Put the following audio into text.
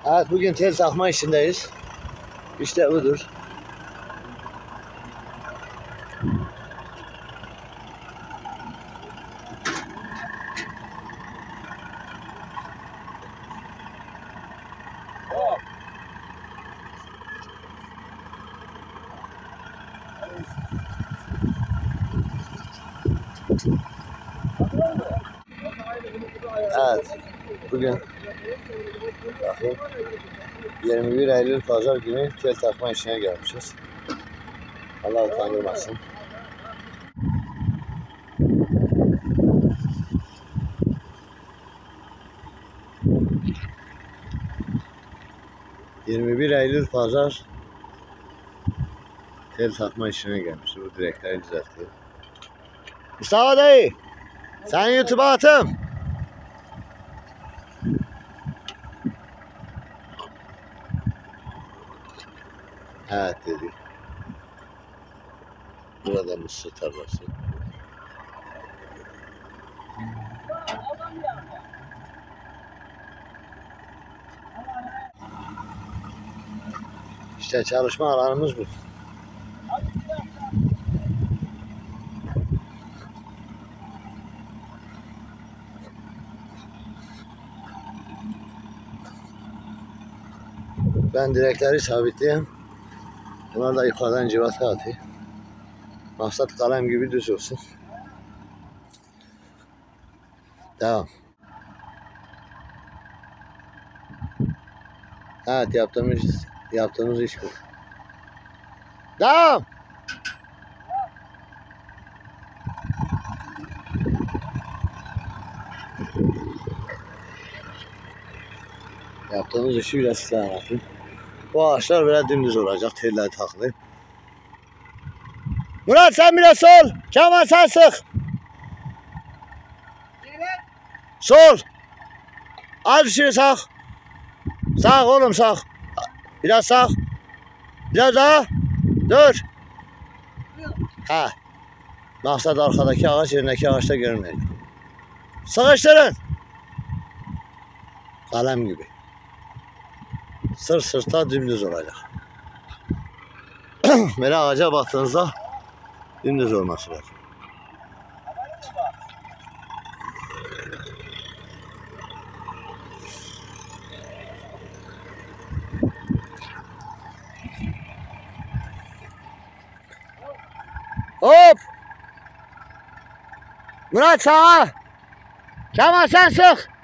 Evet, bugün tel takma işindeyiz. İşte budur. Evet, bugün bakın 21 Eylül Pazar günü tel takma işine gelmişiz. Allah utandırmasın. Eylül Pazar tel takma işine gelmişiz. Bu direkleri düzeltiyor. Mustafa dayı, sen YouTube'a atım. Evet dedi. Burada mısır tarlası. İşte çalışma alanımız bu. Ben direkleri sabitleyeyim. Bunlar da yukarıdan civata atayım. Maksat kalem gibi düz olsun. Devam. Evet, yaptığımız iş bu. Devam. Yaptığımız işi biraz size anlatayım. Bu ağaçlar böyle dümdüz olacak, telleri takılı. Murat sen biraz sol, Kemal sen sık. Sol. Az bir şey sağ. Sağ oğlum sağ. Biraz sağ. Biraz daha. Dur. Ha. Maksat arkadaki ağaç yerindeki ağaçta görünmeyecek. Sıkıştırın. Kalem gibi. Sırt sırta dümdüz olacak. Böyle ağaca baktığınızda dümdüz olması lazım. Hop! Murat sağa! Kemal sen sık!